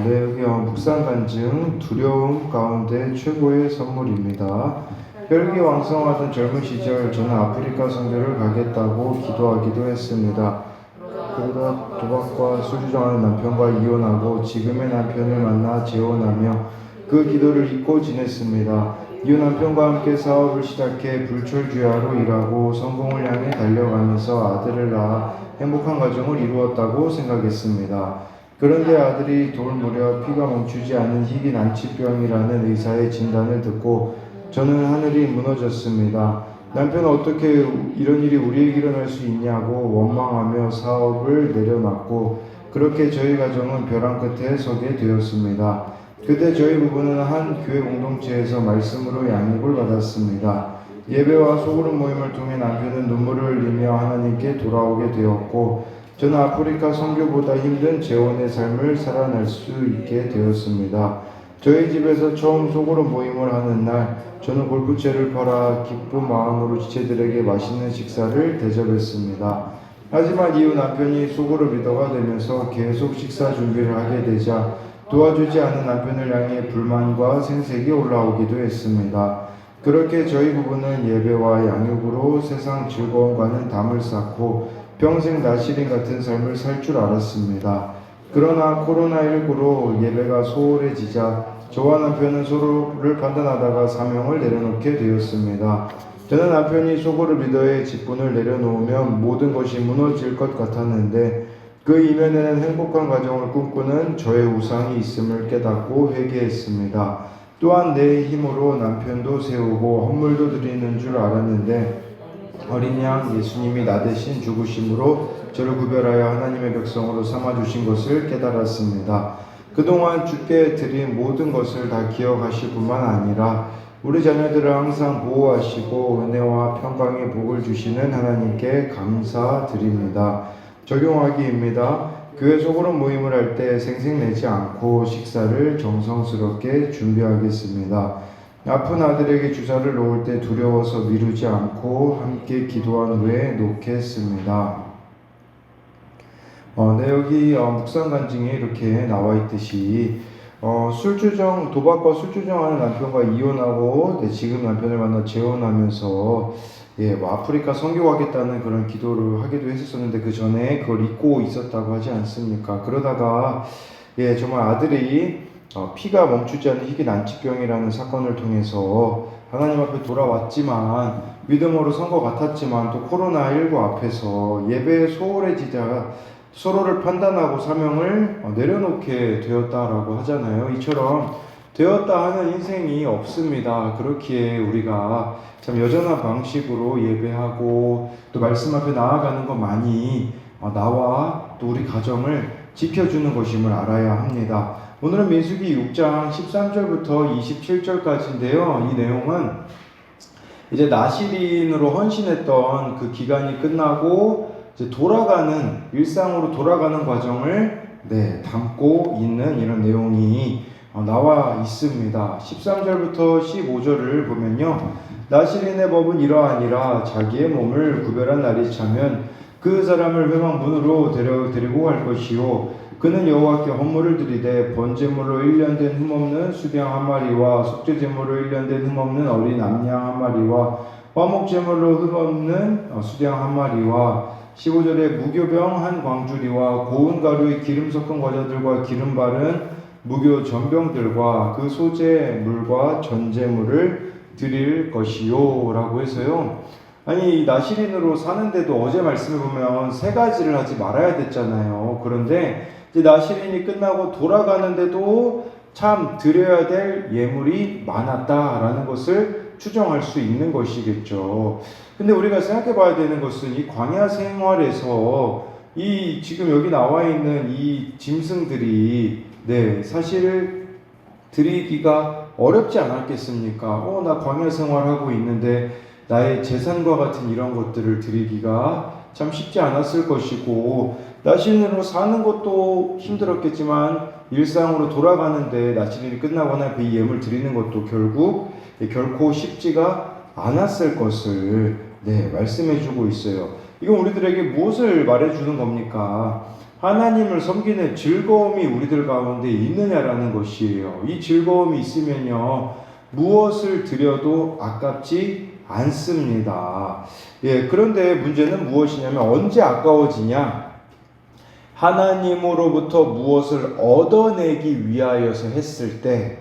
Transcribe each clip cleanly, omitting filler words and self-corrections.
네, 여기 묵상 간증 두려움 가운데 최고의 선물입니다. 혈기 왕성하던 젊은 시절 저는 아프리카 선교를 가겠다고 기도하기도 했습니다. 그러다 도박과 술주정하는 남편과 이혼하고 지금의 남편을 만나 재혼하며 그 기도를 잊고 지냈습니다. 이혼 남편과 함께 사업을 시작해 불철주야로 일하고 성공을 향해 달려가면서 아들을 낳아 행복한 가정을 이루었다고 생각했습니다. 그런데 아들이 돌 무렵 피가 멈추지 않는 희귀 난치병이라는 의사의 진단을 듣고 저는 하늘이 무너졌습니다. 남편은 어떻게 이런 일이 우리에게 일어날 수 있냐고 원망하며 사업을 내려놨고 그렇게 저희 가정은 벼랑 끝에 서게 되었습니다. 그때 저희 부부는 한 교회 공동체에서 말씀으로 양육을 받았습니다. 예배와 소그룹 모임을 통해 남편은 눈물을 흘리며 하나님께 돌아오게 되었고 저는 아프리카 선교보다 힘든 재혼의 삶을 살아낼 수 있게 되었습니다. 저희 집에서 처음 소그룹 모임을 하는 날 저는 골프채를 팔아 기쁜 마음으로 지체들에게 맛있는 식사를 대접했습니다. 하지만 이후 남편이 소그룹 리더가 되면서 계속 식사 준비를 하게 되자 도와주지 않는 남편을 향해 불만과 생색이 올라오기도 했습니다. 그렇게 저희 부부는 예배와 양육으로 세상 즐거움과는 담을 쌓고 평생 나시린 같은 삶을 살 줄 알았습니다. 그러나 코로나19로 예배가 소홀해지자 저와 남편은 서로를 판단하다가 사명을 내려놓게 되었습니다. 저는 남편이 소그룹 리더의 직분을 내려놓으면 모든 것이 무너질 것 같았는데 그 이면에는 행복한 가정을 꿈꾸는 저의 우상이 있음을 깨닫고 회개했습니다. 또한 내 힘으로 남편도 세우고 헌물도 드리는 줄 알았는데 어린 양 예수님이 나 대신 죽으심으로 저를 구별하여 하나님의 백성으로 삼아주신 것을 깨달았습니다. 그동안 주께 드린 모든 것을 다 기억하실 뿐만 아니라 우리 자녀들을 항상 보호하시고 은혜와 평강의 복을 주시는 하나님께 감사드립니다. 적용하기입니다. 교회 소그룹 모임을 할 때 생색내지 않고 식사를 정성스럽게 준비하겠습니다. 아픈 아들에게 주사를 놓을 때 두려워서 미루지 않고 함께 기도한 후에 놓겠습니다. 네, 여기 묵상 간증에 이렇게 나와 있듯이 도박과 술주정하는 남편과 이혼하고 지금 남편을 만나 재혼하면서 아프리카 선교 가겠다는 그런 기도를 하기도 했었는데 그 전에 그걸 잊고 있었다고 하지 않습니까? 그러다가 정말 아들이 피가 멈추지 않는 희귀 난치병이라는 사건을 통해서 하나님 앞에 돌아왔지만 믿음으로 선 것 같았지만 또 코로나19 앞에서 예배에 소홀해지자 서로를 판단하고 사명을 내려놓게 되었다라고 하잖아요. 이처럼 되었다 하는 인생이 없습니다. 그렇기에 우리가 참 여전한 방식으로 예배하고 또 말씀 앞에 나아가는 것만이 나와 또 우리 가정을 지켜주는 것임을 알아야 합니다. 오늘은 민수기 6장 13절부터 27절까지인데요. 이 내용은 이제 나시린으로 헌신했던 그 기간이 끝나고 이제 일상으로 돌아가는 과정을 담고 있는 이런 내용이 나와 있습니다. 13절부터 15절을 보면요. 나시린의 법은 이러하니라. 자기의 몸을 구별한 날이 차면 그 사람을 회막문으로 데리고 갈 것이요. 그는 여호와께 헌물을 드리되 번제물로 1년 된 흠없는 수양 한 마리와 속죄제물로 1년 된 흠없는 어린 암양 한 마리와 화목제물로 흠없는 수양 한 마리와 15절에 무교병 한 광주리와 고운 가루에 기름 섞은 과자들과 기름 바른 무교 전병들과 그 소제물과 전제물을 드릴 것이요 라고 해서요. 아니 나시린으로 사는데도 어제 말씀해 보면 세 가지를 하지 말아야 됐잖아요. 그런데 이제 나시린이 끝나고 돌아가는데도 참 드려야 될 예물이 많았다라는 것을 추정할 수 있는 것이겠죠. 근데 우리가 생각해 봐야 되는 것은 이 광야 생활에서 이 지금 여기 나와 있는 이 짐승들이 사실 드리기가 어렵지 않았겠습니까? 나 광야 생활하고 있는데 나의 재산과 같은 이런 것들을 드리기가 참 쉽지 않았을 것이고 나시린으로 사는 것도 힘들었겠지만 일상으로 돌아가는데 나시린이 끝나거나 그 예물 드리는 것도 결코 쉽지가 않았을 것을 말씀해 주고 있어요. 이건 우리들에게 무엇을 말해주는 겁니까? 하나님을 섬기는 즐거움이 우리들 가운데 있느냐라는 것이에요. 이 즐거움이 있으면요, 무엇을 드려도 아깝지 않습니다. 그런데 문제는 무엇이냐면 언제 아까워지냐? 하나님으로부터 무엇을 얻어내기 위하여서 했을 때,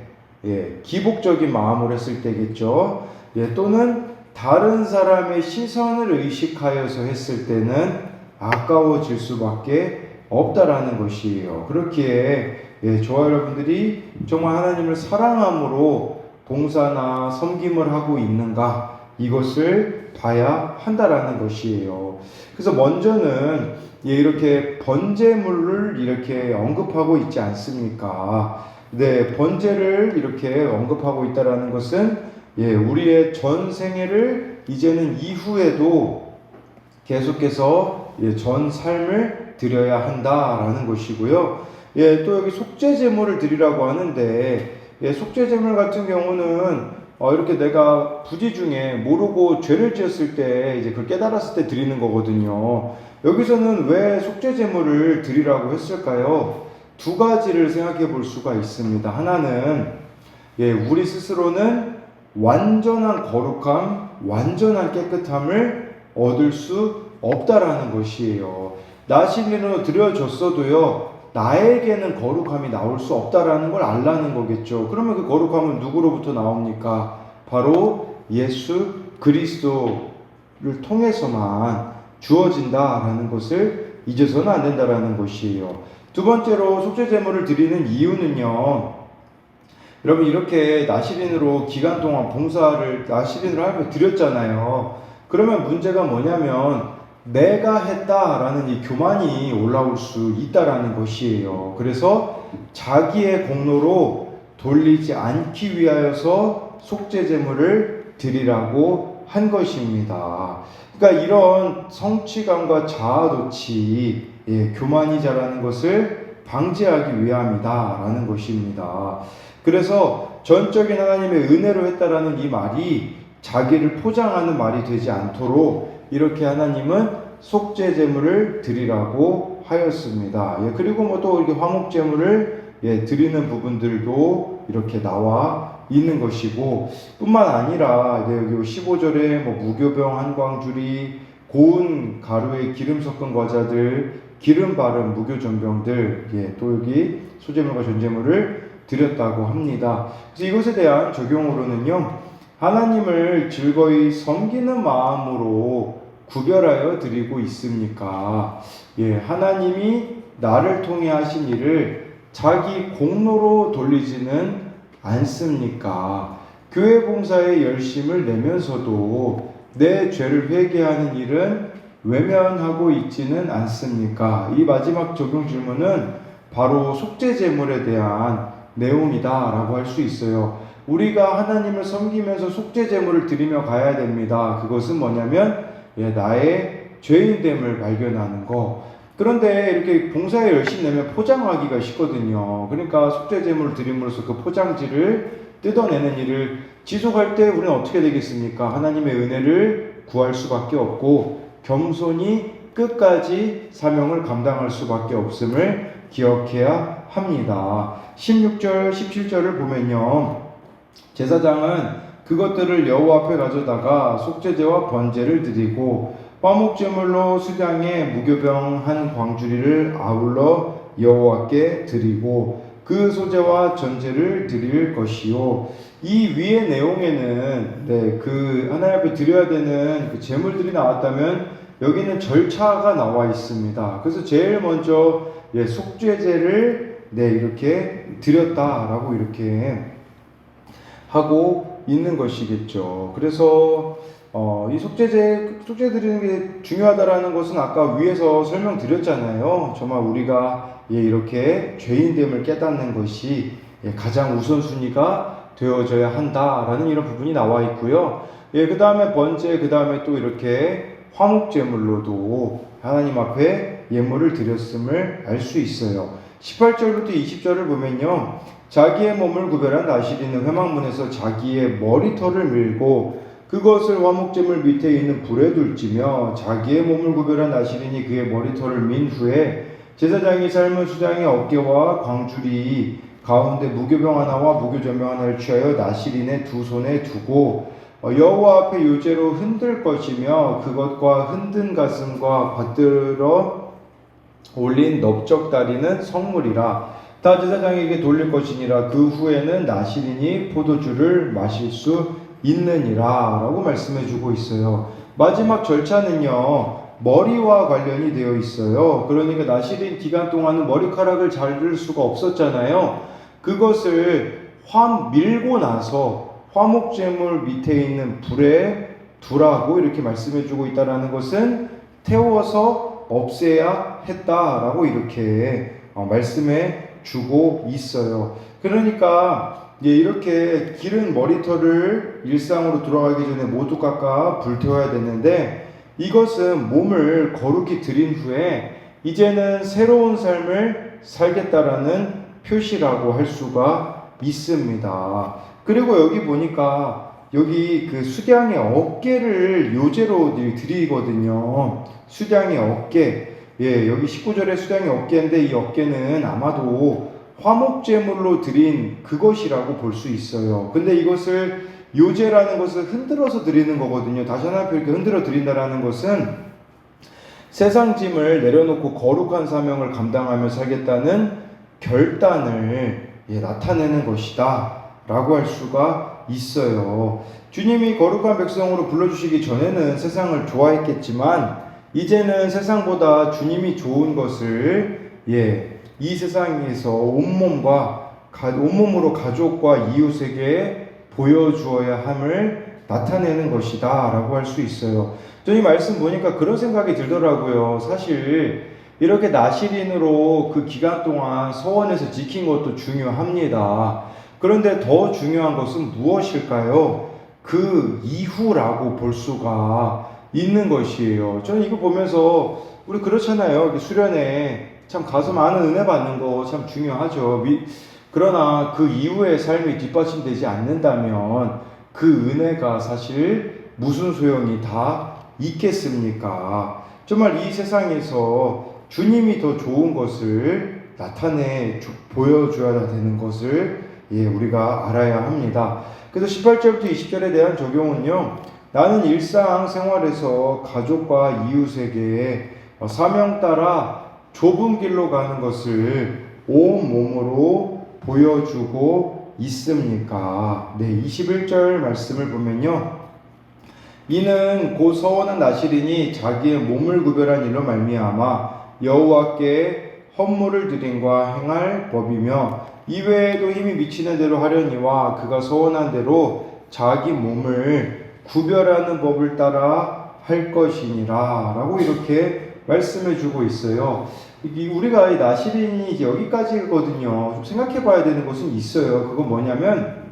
기복적인 마음으로 했을 때겠죠. 또는 다른 사람의 시선을 의식하여서 했을 때는 아까워질 수밖에 없다라는 것이에요. 그렇기에 저와 여러분들이 정말 하나님을 사랑함으로 봉사나 섬김을 하고 있는가, 이것을 봐야 한다라는 것이에요. 그래서 먼저는 이렇게 번제물을 이렇게 언급하고 있지 않습니까? 번제를 이렇게 언급하고 있다라는 것은 우리의 전 생애를 이제는 이후에도 계속해서 전 삶을 드려야 한다라는 것이고요. 또 여기 속죄제물을 드리라고 하는데, 속죄제물 같은 경우는 이렇게 내가 부지 중에 모르고 죄를 지었을 때 이제 그걸 깨달았을 때 드리는 거거든요. 여기서는 왜 속죄제물을 드리라고 했을까요? 두 가지를 생각해 볼 수가 있습니다. 하나는 우리 스스로는 완전한 거룩함, 완전한 깨끗함을 얻을 수 없다라는 것이에요. 나 신으로 드려졌어도요, 나에게는 거룩함이 나올 수 없다라는 걸 알라는 거겠죠. 그러면 그 거룩함은 누구로부터 나옵니까? 바로 예수 그리스도를 통해서만 주어진다라는 것을 잊어서는 안 된다라는 것이에요. 두 번째로 속죄제물을 드리는 이유는요, 여러분 이렇게 나시린으로 기간 동안 봉사를 나시린으로 하고 드렸잖아요. 그러면 문제가 뭐냐면 내가 했다라는 이 교만이 올라올 수 있다라는 것이에요. 그래서 자기의 공로로 돌리지 않기 위하여서 속죄제물을 드리라고 한 것입니다. 그러니까 이런 성취감과 자아도취, 교만이 자라는 것을 방지하기 위함이다라는 것입니다. 그래서 전적인 하나님의 은혜로 했다라는 이 말이 자기를 포장하는 말이 되지 않도록 이렇게 하나님은 속죄제물을 드리라고 하였습니다. 그리고 뭐 또 이렇게 화목제물을 드리는 부분들도 이렇게 나와 있는 것이고, 뿐만 아니라 여기 15절에 뭐 무교병 한광주리, 고운 가루에 기름 섞은 과자들, 기름 바른 무교전병들, 또 여기 소제물과 전제물을 드렸다고 합니다. 그래서 이것에 대한 적용으로는요, 하나님을 즐거이 섬기는 마음으로 구별하여 드리고 있습니까? 하나님이 나를 통해 하신 일을 자기 공로로 돌리지는 않습니까? 교회 봉사에 열심을 내면서도 내 죄를 회개하는 일은 외면하고 있지는 않습니까? 이 마지막 적용 질문은 바로 속죄제물에 대한 내용이다라고 할 수 있어요. 우리가 하나님을 섬기면서 속죄제물을 드리며 가야 됩니다. 그것은 뭐냐면 나의 죄인됨을 발견하는 거. 그런데 이렇게 봉사에 열심히 내면 포장하기가 쉽거든요. 그러니까 속죄제물을 드림으로써 그 포장지를 뜯어내는 일을 지속할 때 우리는 어떻게 되겠습니까? 하나님의 은혜를 구할 수밖에 없고 겸손히 끝까지 사명을 감당할 수밖에 없음을 기억해야 합니다. 16절, 17절을 보면요, 제사장은 그것들을 여호와 앞에 가져다가 속죄제와 번제를 드리고 화목제물로 수량의 무교병 한 광주리를 아울러 여호와께 드리고 그 소제와 전제를 드릴 것이요. 이 위의 내용에는 그 하나님 앞에 드려야 되는 그 제물들이 나왔다면 여기는 절차가 나와 있습니다. 그래서 제일 먼저 속죄제를 이렇게 드렸다라고 이렇게 하고 있는 것이겠죠. 그래서 이 속죄 드리는 게 중요하다라는 것은 아까 위에서 설명드렸잖아요. 정말 우리가 이렇게 죄인됨을 깨닫는 것이 가장 우선순위가 되어져야 한다라는 이런 부분이 나와 있고요. 그 다음에 번제, 그 다음에 또 이렇게 화목제물로도 하나님 앞에 예물을 드렸음을 알 수 있어요. 18절부터 20절을 보면요, 자기의 몸을 구별한 나시린은 회막문에서 자기의 머리털을 밀고 그것을 화목제물 밑에 있는 불에 둘지며 자기의 몸을 구별한 나시린이 그의 머리털을 민 후에 제사장이 삶은 수장의 어깨와 광줄이 가운데 무교병 하나와 무교전병 하나를 취하여 나시린의 두 손에 두고 여호와 앞에 요제로 흔들 것이며 그것과 흔든 가슴과 받들어 올린 넓적 다리는 성물이라. 다 제사장에게 돌릴 것이니라. 그 후에는 나시린이 포도주를 마실 수 있느니라 라고 말씀해 주고 있어요. 마지막 절차는요, 머리와 관련이 되어 있어요. 그러니까 나시린 기간 동안은 머리카락을 자를 수가 없었잖아요. 그것을 밀고 나서 화목제물 밑에 있는 불에 두라고 이렇게 말씀해 주고 있다는 것은 태워서 없애야 했다라고 이렇게 말씀해 주고 있어요. 그러니까 이렇게 기른 머리털을 일상으로 돌아가기 전에 모두 깎아 불태워야 되는데, 이것은 몸을 거룩히 드린 후에 이제는 새로운 삶을 살겠다라는 표시라고 할 수가 있습니다. 그리고 여기 보니까 여기 그 수량의 어깨를 요제로 드리거든요. 수량의 어깨. 여기 19절에 수량의 어깨인데 이 어깨는 아마도 화목제물로 드린 그것이라고 볼 수 있어요. 근데 이것을 요제라는 것을 흔들어서 드리는 거거든요. 다시 하나 이렇게 흔들어 드린다라는 것은 세상 짐을 내려놓고 거룩한 사명을 감당하며 살겠다는 결단을 나타내는 것이다 라고 할 수가 있어요. 주님이 거룩한 백성으로 불러주시기 전에는 세상을 좋아했겠지만 이제는 세상보다 주님이 좋은 것을 이 세상에서 온몸으로 가족과 이웃에게 보여주어야 함을 나타내는 것이다 라고 할 수 있어요. 저는 이 말씀 보니까 그런 생각이 들더라고요. 사실 이렇게 나시린으로 그 기간 동안 서원에서 지킨 것도 중요합니다. 그런데 더 중요한 것은 무엇일까요? 그 이후라고 볼 수가 있는 것이에요. 저는 이거 보면서 우리 그렇잖아요. 수련회 참 가서 많은 은혜 받는 거 참 중요하죠. 그러나 그 이후의 삶이 뒷받침되지 않는다면 그 은혜가 사실 무슨 소용이 다 있겠습니까? 정말 이 세상에서 주님이 더 좋은 것을 나타내 보여줘야 되는 것을 우리가 알아야 합니다. 그래서 18절부터 20절에 대한 적용은요, 나는 일상생활에서 가족과 이웃에게 사명 따라 좁은 길로 가는 것을 온 몸으로 보여주고 있습니까? 21절 말씀을 보면요, 이는 곧 서원한 나시린이 자기의 몸을 구별한 일로 말미암아 여호와께 헌물을 드림과 행할 법이며 이외에도 힘이 미치는 대로 하려니와 그가 서원한 대로 자기 몸을 구별하는 법을 따라 할 것이니라 라고 이렇게 말씀해 주고 있어요. 우리가 이 나시린이 이제 여기까지거든요. 좀 생각해 봐야 되는 것은 있어요. 그건 뭐냐면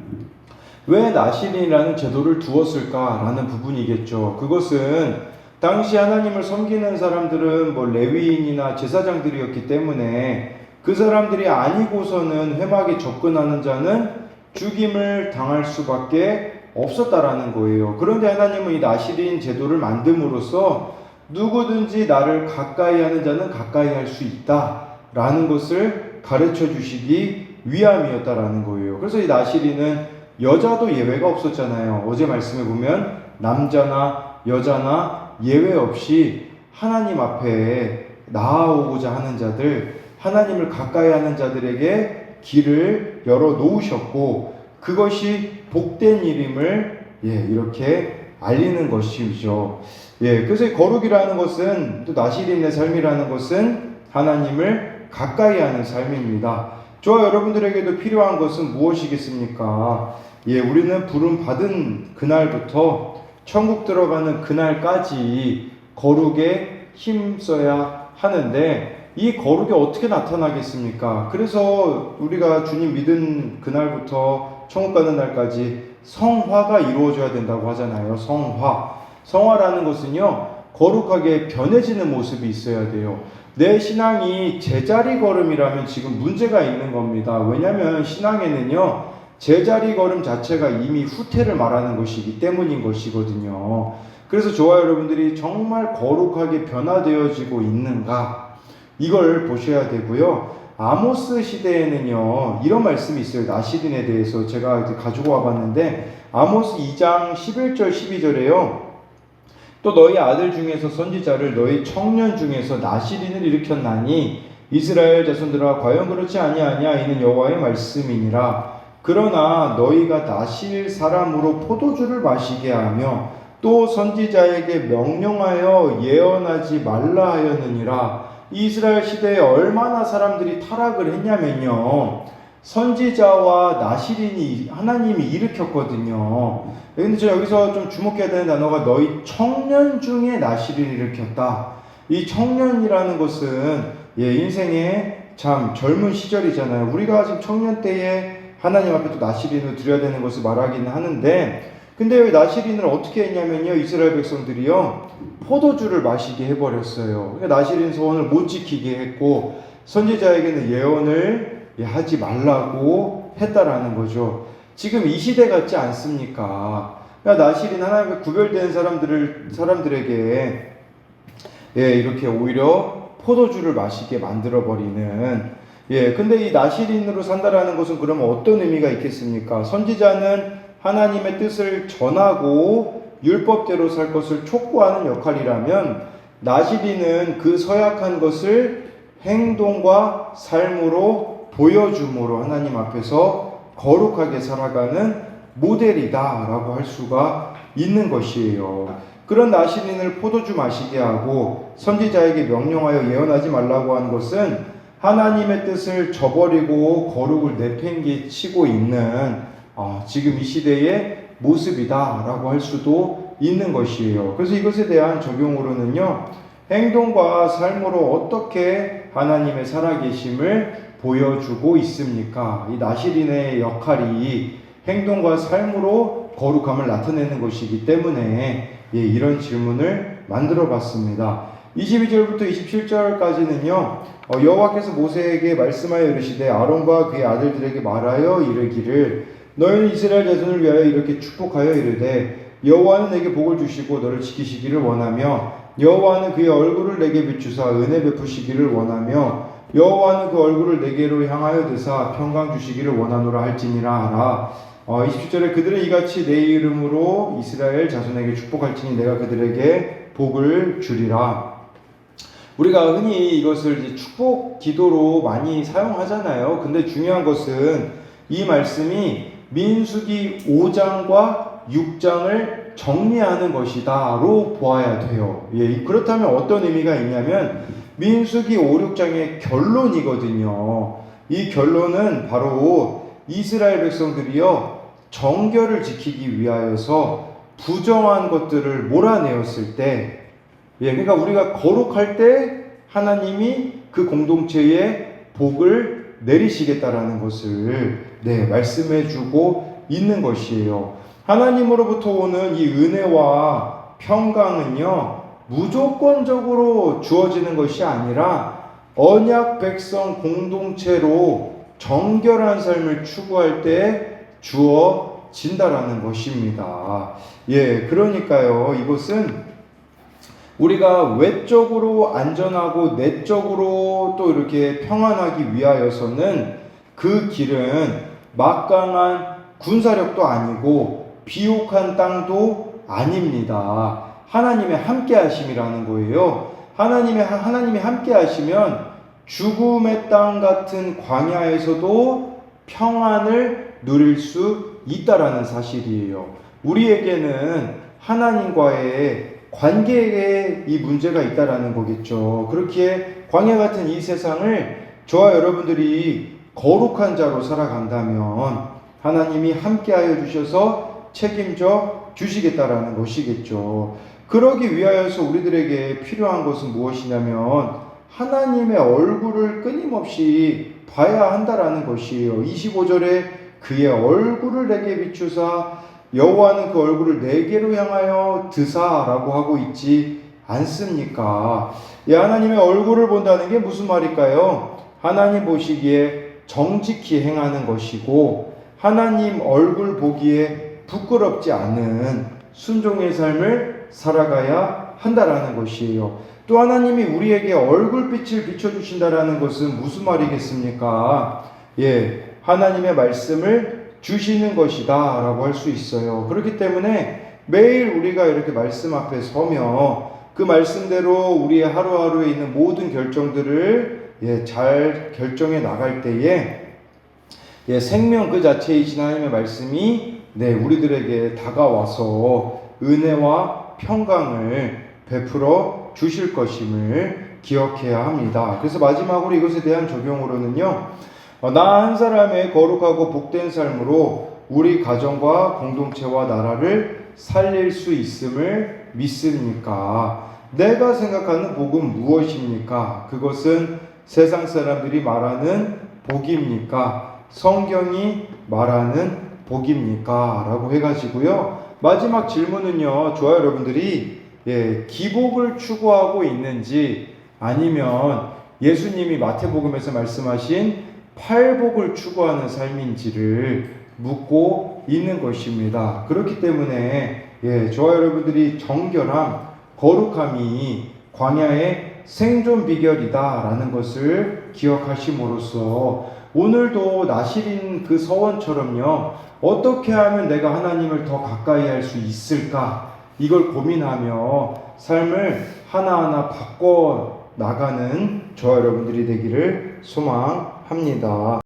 왜 나시린이라는 제도를 두었을까라는 부분이겠죠. 그것은 당시 하나님을 섬기는 사람들은 레위인이나 제사장들이었기 때문에 그 사람들이 아니고서는 회막에 접근하는 자는 죽임을 당할 수밖에 없었다라는 거예요. 그런데 하나님은 이 나시린 제도를 만듦으로써 누구든지 나를 가까이 하는 자는 가까이 할 수 있다라는 것을 가르쳐 주시기 위함이었다라는 거예요. 그래서 이 나시린은 여자도 예외가 없었잖아요. 어제 말씀에 보면 남자나 여자나 예외 없이 하나님 앞에 나아오고자 하는 자들, 하나님을 가까이 하는 자들에게 길을 열어 놓으셨고 그것이 복된 일임을 이렇게 알리는 것이죠. 그래서 거룩이라는 것은, 또 나시린의 삶이라는 것은 하나님을 가까이 하는 삶입니다. 저와 여러분들에게도 필요한 것은 무엇이겠습니까? 우리는 부름 받은 그날부터 천국 들어가는 그날까지 거룩에 힘써야 하는데 이 거룩이 어떻게 나타나겠습니까? 그래서 우리가 주님 믿은 그날부터 천국 가는 날까지 성화가 이루어져야 된다고 하잖아요. 성화라는 것은요, 거룩하게 변해지는 모습이 있어야 돼요. 내 신앙이 제자리 걸음이라면 지금 문제가 있는 겁니다. 왜냐하면 신앙에는요, 제자리 걸음 자체가 이미 후퇴를 말하는 것이기 때문인 것이거든요. 그래서 저와 여러분들이 정말 거룩하게 변화되어지고 있는가, 이걸 보셔야 되고요. 아모스 시대에는요, 이런 말씀이 있어요. 나시린에 대해서 제가 이제 가지고 와봤는데, 아모스 2장 11절 12절에요. 또 너희 아들 중에서 선지자를 너희 청년 중에서 나시린을 일으켰나니 이스라엘 자손들아 과연 그렇지 아니하냐 이는 여호와의 말씀이니라. 그러나 너희가 나실 사람으로 포도주를 마시게 하며 또 선지자에게 명령하여 예언하지 말라 하였느니라. 이스라엘 시대에 얼마나 사람들이 타락을 했냐면요, 선지자와 나시린이 하나님이 일으켰거든요. 근데 저 여기서 좀 주목해야 되는 단어가 너희 청년 중에 나시린을 일으켰다. 이 청년이라는 것은 인생의 참 젊은 시절이잖아요. 우리가 지금 청년 때에 하나님 앞에 또 나시린을 드려야 되는 것을 말하기는 하는데, 근데 왜 나시린을 어떻게 했냐면요, 이스라엘 백성들이요 포도주를 마시게 해버렸어요. 그러니까 나시린 소원을 못 지키게 했고 선지자에게는 예언을 하지 말라고 했다라는 거죠. 지금 이 시대 같지 않습니까? 그러니까 나시린 하나님과 구별된 사람들에게 이렇게 오히려 포도주를 마시게 만들어버리는, 근데 이 나시린으로 산다라는 것은 그러면 어떤 의미가 있겠습니까? 선지자는 하나님의 뜻을 전하고 율법대로 살 것을 촉구하는 역할이라면, 나시린은 그 서약한 것을 행동과 삶으로 보여줌으로 하나님 앞에서 거룩하게 살아가는 모델이다 라고 할 수가 있는 것이에요. 그런 나시린을 포도주 마시게 하고 선지자에게 명령하여 예언하지 말라고 한 것은 하나님의 뜻을 저버리고 거룩을 내팽개치고 있는 지금 이 시대의 모습이다 라고 할 수도 있는 것이에요. 그래서 이것에 대한 적용으로는요, 행동과 삶으로 어떻게 하나님의 살아계심을 보여주고 있습니까? 이 나시린의 역할이 행동과 삶으로 거룩함을 나타내는 것이기 때문에 이런 질문을 만들어 봤습니다. 22절부터 27절까지는요, 여호와께서 모세에게 말씀하여 이르시되 아론과 그의 아들들에게 말하여 이르기를 너희는 이스라엘 자손을 위하여 이렇게 축복하여 이르되 여호와는 내게 복을 주시고 너를 지키시기를 원하며 여호와는 그의 얼굴을 내게 비추사 은혜 베푸시기를 원하며 여호와는 그 얼굴을 내게로 향하여 드사 평강 주시기를 원하노라 할지니라 하라. 27절에 그들은 이같이 내 이름으로 이스라엘 자손에게 축복할지니 내가 그들에게 복을 주리라. 우리가 흔히 이것을 이제 축복 기도로 많이 사용하잖아요. 근데 중요한 것은 이 말씀이 민수기 5장과 6장을 정리하는 것이다로 보아야 돼요. 그렇다면 어떤 의미가 있냐면 민수기 5, 6장의 결론이거든요. 이 결론은 바로 이스라엘 백성들이요 정결을 지키기 위하여서 부정한 것들을 몰아내었을 때, 그러니까 우리가 거룩할 때 하나님이 그 공동체에 복을 내리시겠다라는 것을 말씀해 주고 있는 것이에요. 하나님으로부터 오는 이 은혜와 평강은요 무조건적으로 주어지는 것이 아니라 언약 백성 공동체로 정결한 삶을 추구할 때 주어진다라는 것입니다. 그러니까요, 이것은 우리가 외적으로 안전하고 내적으로 또 이렇게 평안하기 위하여서는 그 길은 막강한 군사력도 아니고 비옥한 땅도 아닙니다. 하나님의 함께 하심이라는 거예요. 하나님이 함께 하시면 죽음의 땅 같은 광야에서도 평안을 누릴 수 있다라는 사실이에요. 우리에게는 하나님과의 관계에 이 문제가 있다라는 거겠죠. 그렇기에 광야 같은 이 세상을 저와 여러분들이 거룩한 자로 살아간다면 하나님이 함께하여 주셔서 책임져 주시겠다라는 것이겠죠. 그러기 위하여서 우리들에게 필요한 것은 무엇이냐면 하나님의 얼굴을 끊임없이 봐야 한다라는 것이에요. 25절에 그의 얼굴을 내게 비추사 여호와는 그 얼굴을 내게로 향하여 드사라고 하고 있지 않습니까? 하나님의 얼굴을 본다는 게 무슨 말일까요? 하나님 보시기에 정직히 행하는 것이고 하나님 얼굴 보기에 부끄럽지 않은 순종의 삶을 살아가야 한다라는 것이에요. 또 하나님이 우리에게 얼굴빛을 비춰주신다라는 것은 무슨 말이겠습니까? 하나님의 말씀을 주시는 것이다 라고 할 수 있어요. 그렇기 때문에 매일 우리가 이렇게 말씀 앞에 서며 그 말씀대로 우리의 하루하루에 있는 모든 결정들을 잘 결정해 나갈 때에 생명 그 자체이신 하나님의 말씀이 우리들에게 다가와서 은혜와 평강을 베풀어 주실 것임을 기억해야 합니다. 그래서 마지막으로 이것에 대한 적용으로는요, 나 한 사람의 거룩하고 복된 삶으로 우리 가정과 공동체와 나라를 살릴 수 있음을 믿습니까? 내가 생각하는 복은 무엇입니까? 그것은 세상 사람들이 말하는 복입니까? 성경이 말하는 복입니까? 라고 해가지고요. 마지막 질문은요, 저와 여러분들이 기복을 추구하고 있는지 아니면 예수님이 마태복음에서 말씀하신 팔복을 추구하는 삶인지를 묻고 있는 것입니다. 그렇기 때문에 저와 여러분들이 정결함, 거룩함이 광야의 생존 비결이다라는 것을 기억하심으로써 오늘도 나시린 그 서원처럼요, 어떻게 하면 내가 하나님을 더 가까이 할 수 있을까? 이걸 고민하며 삶을 하나하나 바꿔 나가는 저와 여러분들이 되기를 소망합니다.